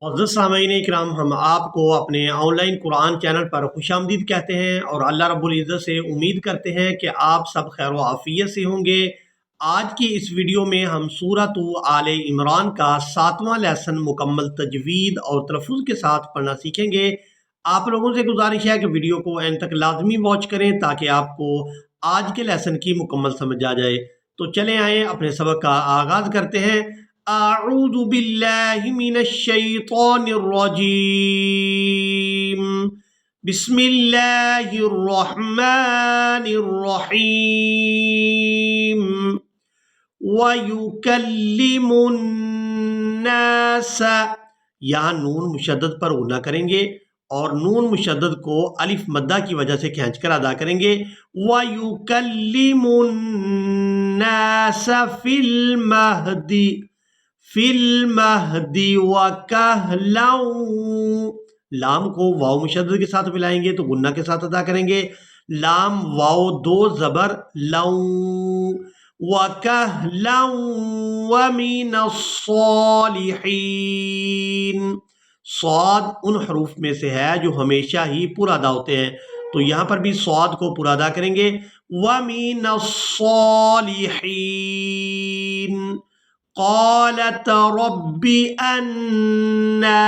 मुअज़्ज़ज़ सामईन इकराम, हम आपको अपने ऑनलाइन कुरान चैनल पर खुशामदीद कहते हैं और अल्लाह रब्बुल इज़्ज़त से उम्मीद करते हैं कि आप सब खैर व आफ़ियत से होंगे। आज की इस वीडियो में हम सूरत आले इमरान का 7वां लेसन मुकम्मल तजवीद और तलफ़्फ़ुज़ के साथ पढ़ना सीखेंगे। आप लोगों से गुज़ारिश है कि वीडियो को एंड तक लाज़मी वॉच करें ताकि आपको आज के लेसन की मुकम्मल समझ आ जाए। तो चलें आएँ अपने सबक का आगाज़ करते हैं। अऊज़ु बिल्लाहि मिनश शैतानिर रजीम। बिस्मिल्लाहिर रहमानिर रहीम। व युकल्लिमुन नास, यहाँ नून मुशद्दद पर गुन्ना करेंगे और नून मुशद्दद को अलिफ मद्दा की वजह से खींच कर अदा करेंगे। व युकल्लिमुन नास फिल महदी व कहलौ, लाम को वाव मुशद्दद के साथ मिलाएंगे तो गुन्ना के साथ अदा करेंगे। लाम वाव दो जबर लौ, व कहलौ व मिनस्सॉलिहीन। स्वाद उन हरूफ में से है जो हमेशा ही पूरा अदा होते हैं, तो यहाँ पर भी स्वाद को पूरा अदा करेंगे। व मिनस्सॉलिहीन। क़ालत रब्बी अन्ना,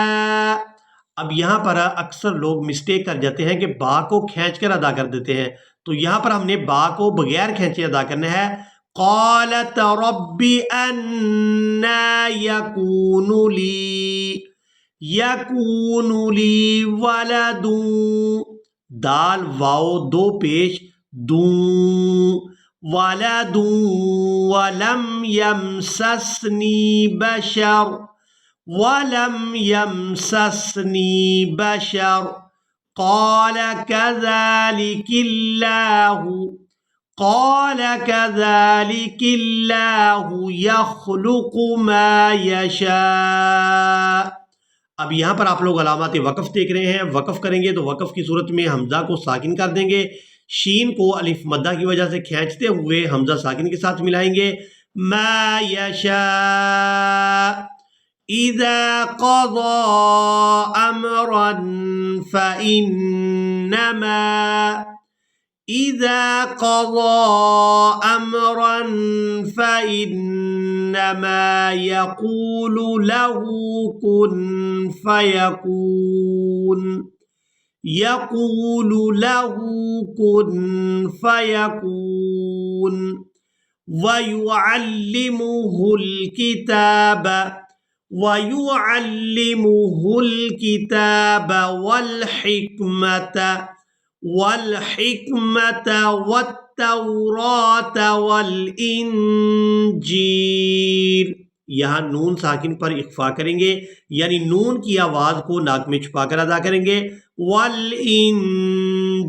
अब यहाँ पर अक्सर लोग मिस्टेक कर जाते हैं कि बा को खींच कर अदा कर देते हैं, तो यहाँ पर हमने बा को बगैर खींचे अदा करना है। क़ालत रब्बी अन्ना यकूनु ली वलदुन, दाल वाओ दो पेश दूं, वलदुन वलम यमससनी बशर क़ाल कज़ालिकिल्लाहु यख़्लुक़ु मा यशा। अब यहाँ पर आप लोग अलामत वक़फ़ देख रहे हैं। वक़फ़ करेंगे तो वक़फ़ की सूरत में हमज़ा को साकिन कर देंगे, शीन को अलिफ मद्दा की वजह से खींचते हुए हमज़ा साकिन के साथ मिलाएंगे। मा यशा इज़ा क़ज़ा अमरन फ़इन्नमा, इज़ा क़ज़ा अमरन फ़इन्नमा यक़ूलु लहू कुन फ़यकून, यक़ूलु लहू कुन फ़यकून। वयुअल्लिमुहुल किताब वल हिकमत वत्तौरात वल इंजील। यहाँ नून साकिन पर इख्फा करेंगे, यानी नून की आवाज़ को नाक में छुपाकर अदा करेंगे। वल इंजील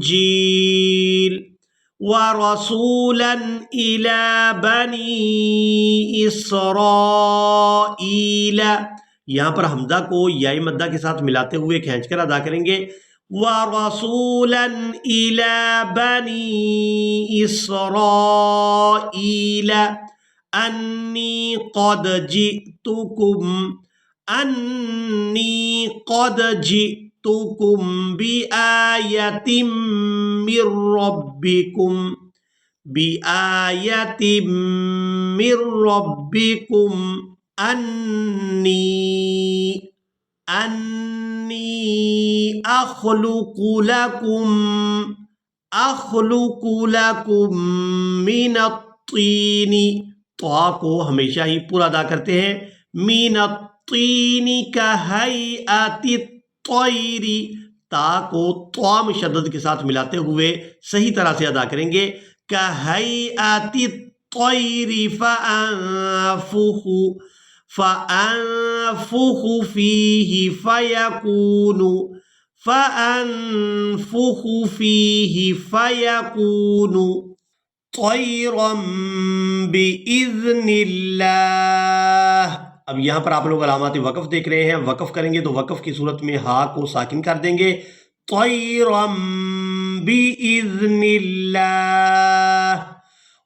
व रसूलन इला बनी इसराईल, यहाँ पर हमजा को याई मद्दा के साथ मिलाते हुए खींचकर अदा करेंगे। व रसूलन इला बनी इसराईल अन्नी क़द जिअतुकुम बिआयतिम मिर रब्बिकुम अन्नी अख़्लुक़ु लकुम मिनत्तीनी, त्वा को हमेशा ही पूरा अदा करते हैं। मिनत्तीनी कहैअति तैरी, ता को त्वा मुशद्दद के साथ मिलाते हुए सही तरह से अदा करेंगे। कहैअति तैरी फ़अन्फ़ुख़ु फ़ीहि फ़यकूनु तैरम बिइज़्निल्लाह। अब यहाँ पर आप लोग अलामत वक़फ़ देख रहे हैं। वक़फ़ करेंगे तो वक़फ़ की सूरत में हा को साकिन कर देंगे। तैरम बिइज़्निल्लाह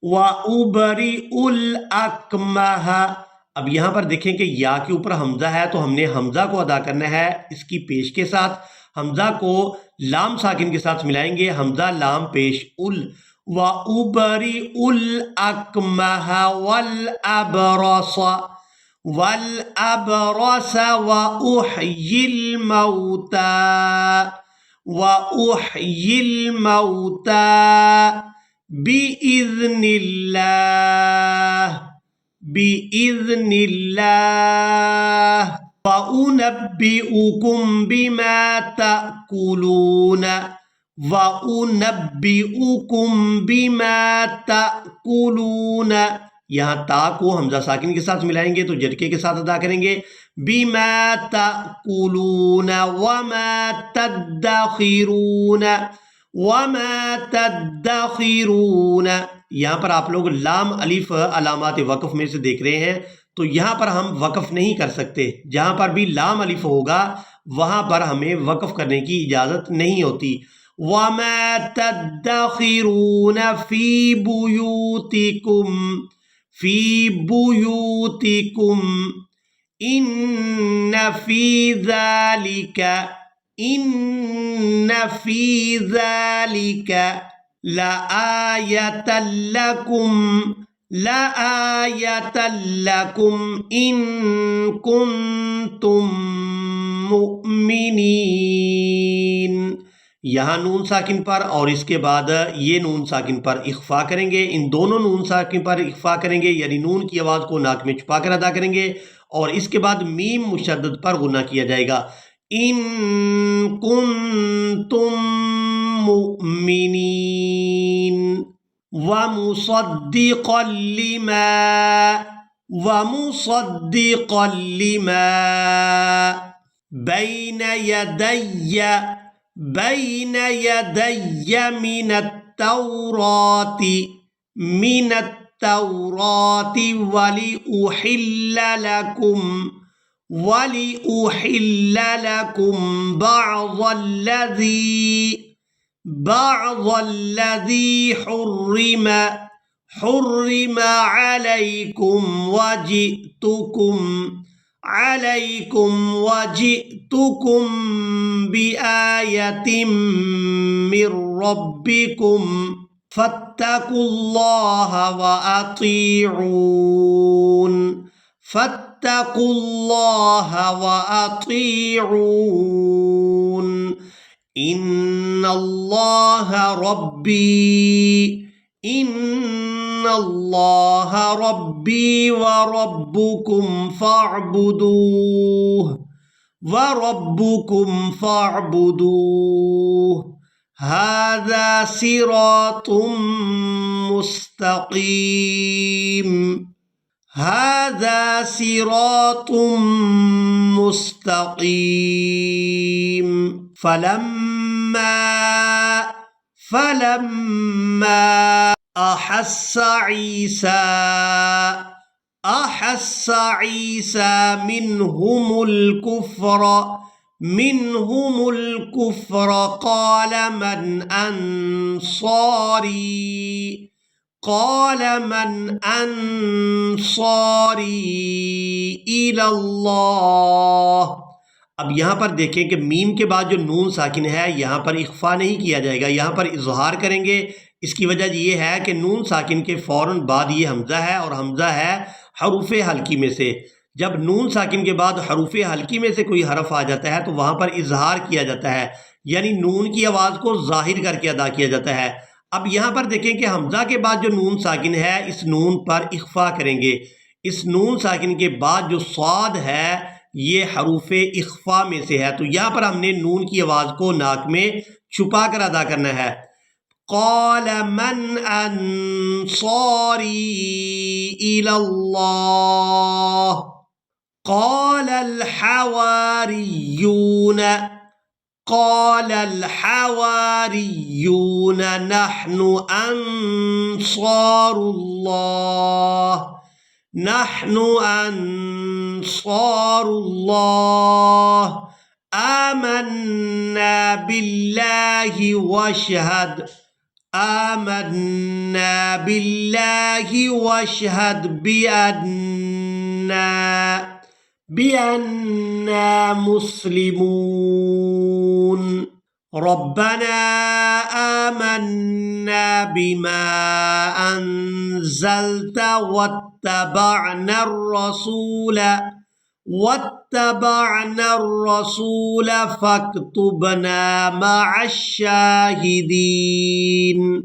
व उबरिउल अकमह अब यहाँ पर देखें कि या के ऊपर हमजा है तो हमने हमजा को अदा करना है इसकी पेश के साथ। हमजा को लाम साकिन के साथ मिलाएंगे, हमजा लाम पेश उल। व उबरी उल अकमह वल अबरस वल अबरस व उहयिल मौता व उहयिल मौता बिइज़्निल्लाह बिइज़्निल्लाह व उनब्बिउकुम बिमा ताकुलून व उनब्बिउकुम बिमा ताकुलून। यहाँ ता को हमजा साकिन के साथ मिलाएंगे तो झटके के साथ अदा करेंगे। बिमा ताकुलून वमा तद्दखिरून वमा तद्दखिरून। यहाँ पर आप लोग लाम अलिफ अलामात वक़फ़ में से देख रहे हैं, तो यहाँ पर हम वक़फ़ नहीं कर सकते। जहाँ पर भी लाम अलिफ होगा वहाँ पर हमें वक़फ़ करने की इजाज़त नहीं होती। वमा तद्दखिरून फ़ी बुयूतिकुम इन्न फ़ी ज़ालिका लआयतन लकुम इन कुंतुम मुमिनीन। यहाँ नून साकिन पर और इसके बाद ये नून साकिन पर इख्फा करेंगे। इन दोनों नून साकिन पर इख्फा करेंगे, यानी नून की आवाज़ को नाक में छुपा कर अदा करेंगे और इसके बाद मीम मुशद्दद पर गुन्ना किया जाएगा। इन कुंतुम मुमिनीन व मुसद्दिक़न लिमा बैन यदैय मिनत्तौराति वलिउहिल्ल लकुम बअज़ल्लज़ी हुर्रिम अलैकुम वजि'तुकुम बिआयतिम मिर रब्बिकुम फत्तकुल्लाह व अतीऊन इन्नल्लाह रब्बी व रब्बुकुम फअब्दूह हाज़ा सिरातुम मुस्तक़ीम। फलम्मा अहस्स ईसा मिनहुमुल कुफ्र क़ाल मन अंसारी इलल्लाह। अब यहाँ पर देखें कि मीम के बाद जो नून साकिन है यहाँ पर इख्फा नहीं किया जाएगा, यहाँ पर इजहार करेंगे। इसकी वजह ये है कि नून साकिन के फ़ौरन बाद ये हमज़ा है और हमज़ा है हरूफ़े हल्की में से। जब नून साकिन के बाद हरूफ़े हल्की में से कोई हरफ आ जाता है तो वहाँ पर इजहार किया जाता है, यानी नून की आवाज़ को ज़ाहिर करके अदा किया जाता है। अब यहाँ पर देखें कि हमज़ा के बाद जो नून साकिन है इस नून पर इख्फा करेंगे। इस नून साकिन के बाद जो स्वाद है ये हरूफ़े इख्फा में से है, तो यहाँ पर हमने नून की आवाज़ को नाक में छुपा कर अदा करना है। क़ाल मन अंसारी इलल्लाह क़ाल अल हवारियून नहनु अंसारुल्लाह आमन्ना बिल्लाहि वशहद बिअन्ना बिअन्ना मुस्लिमून। रब्बना आमन्ना बिमा अंज़लता वत्तबअना रसूल फक्तुबना मअश्शाहिदीन।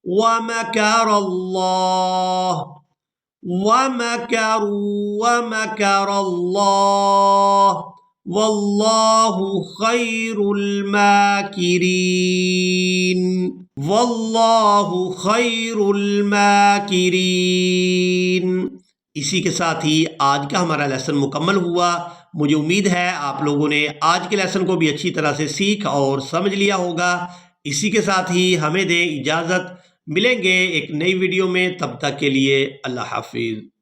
वमकरल्लाह वल्लाहु खैरुल माकिरीन। इसी के साथ ही आज का हमारा लेसन मुकम्मल हुआ। मुझे उम्मीद है आप लोगों ने आज के लेसन को भी अच्छी तरह से सीख और समझ लिया होगा। इसी के साथ ही हमें दें इजाज़त, मिलेंगे एक नई वीडियो में, तब तक के लिए अल्लाह हाफिज़।